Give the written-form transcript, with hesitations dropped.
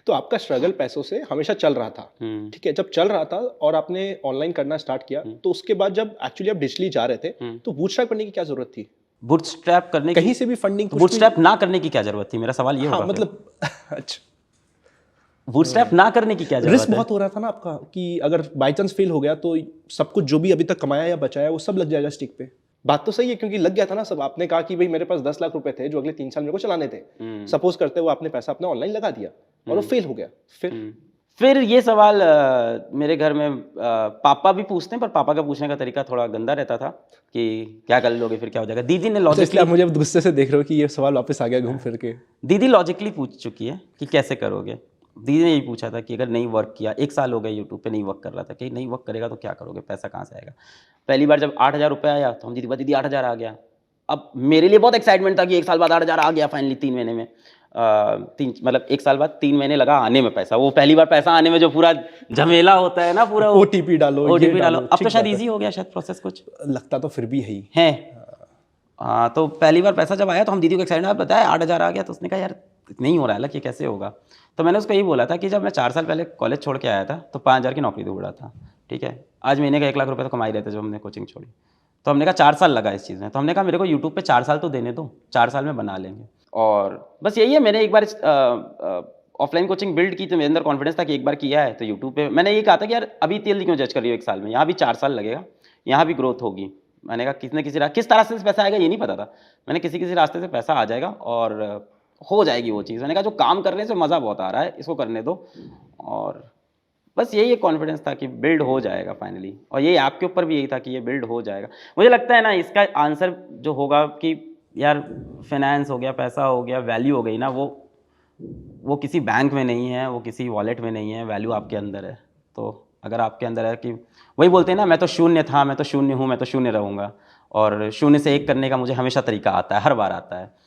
तो आपका स्ट्रगल पैसों से हमेशा चल रहा था, ठीक है? जब चल रहा था और आपने ऑनलाइन करना स्टार्ट किया, तो उसके बाद जब एक्चुअली आप डिजिटली जा रहे थे, तो बूटस्ट्रैप करने की क्या ज़रूरत थी? बूटस्ट्रैप करने की, कहीं से भी फंडिंग कुछ भी बूटस्ट्रैप ना करने की क्या जरूरत थी, मेरा सवाल ये हाँ, होगा। मतलब अच्छा, बूटस्ट्रैप ना करने की क्या रिस्क जरूरत है? बहुत हो रहा था ना आपका कि अगर बाय चांस फेल हो गया तो सब कुछ जो भी अभी तक कमाया या बचाया वो सब लग जाएगा स्टिक पे। बात तो सही है क्योंकि लग गया था ना सब। आपने कहा कि भाई मेरे पास 10 लाख रुपए थे जो अगले 3 साल मेरे को चलाने थे। सपोज करते हो आपने पैसा अपना ऑनलाइन लगा दिया और वो फेल हो गया। फिर ये सवाल मेरे घर में पापा भी पूछते हैं, पर पापा का पूछने का तरीका थोड़ा गंदा रहता था कि क्या कर लोगे, फिर क्या हो जाएगा। दीदी ने तो इसलिए लॉजिकली, आप मुझे अब गुस्से से देख रहे हो कि ये सवाल वापस आ गया घूम फिर के। दीदी लॉजिकली पूछ चुकी है कि कैसे करोगे। दीदी ने यही पूछा था कि अगर नहीं वर्क किया, 1 साल हो गया यूट्यूब पे नहीं वर्क कर रहा था, कि नहीं वर्क करेगा तो क्या करोगे, पैसा कहाँ से आएगा। पहली बार जब 8,000 रुपये आया तो हम दीदी बोला, दीदी 8,000 आ गया। अब मेरे लिए बहुत एक्साइटमेंट था कि 1 साल बाद 8,000 आ गया फाइनली 3 महीने में। मतलब 1 साल बाद 3 महीने लगा आने में पैसा। वो पहली बार पैसा आने में जो पूरा झमेला होता है ना, पूरा ओटीपी डालो, ये OTP डालो। अब तो ठीक शायद बात है। ईजी हो गया शायद प्रोसेस कुछ लगता तो फिर भी है ही। है। तो पहली बार पैसा जब आया तो हम दीदी को एक्साइटेड बताया 8,000 आ गया, तो उसने कहा यार नहीं हो रहा है लक, ये कैसे होगा। तो मैंने उसको यही बोला था कि जब मैं 4 साल पहले कॉलेज छोड़ के आया था तो 5,000 की नौकरी ढूंढ रहा था, ठीक है। आज महीने का 1 लाख रुपये तो कमा ही रहते जब हमने कोचिंग छोड़ी। तो हमने कहा 4 साल लगा इस चीज़ में, तो हमने कहा मेरे को यूट्यूब पे 4 साल तो देने दो, 4 साल में बना लेंगे। और बस यही है, मैंने एक बार ऑफलाइन कोचिंग बिल्ड की तो मेरे अंदर कॉन्फिडेंस था कि एक बार किया है तो यूट्यूब पे मैंने ये कहा था कि यार अभी तेल क्यों जज कर रही हो 1 साल में, यहाँ भी 4 साल लगेगा, यहाँ भी ग्रोथ होगी। मैंने कहा किसी न किसी किस तरह से पैसा आएगा ये नहीं पता था, मैंने किसी रास्ते से पैसा आ जाएगा और हो जाएगी वो चीज़। मैंने कहा जो काम कर रहे हैं इसमें मज़ा बहुत आ रहा है, इसको करने दो। और बस यही एक कॉन्फिडेंस था कि बिल्ड हो जाएगा फाइनली, और यही आपके ऊपर भी यही था कि ये बिल्ड हो जाएगा। मुझे लगता है ना इसका आंसर जो होगा कि यार फाइनेंस हो गया, पैसा हो गया, वैल्यू हो गई ना, वो किसी बैंक में नहीं है, वो किसी वॉलेट में नहीं है, वैल्यू आपके अंदर है। तो अगर आपके अंदर है कि वही बोलते हैं ना, मैं तो शून्य था, मैं तो शून्य हूँ, मैं तो शून्य रहूँगा, और शून्य से 1 करने का मुझे हमेशा तरीका आता है, हर बार आता है।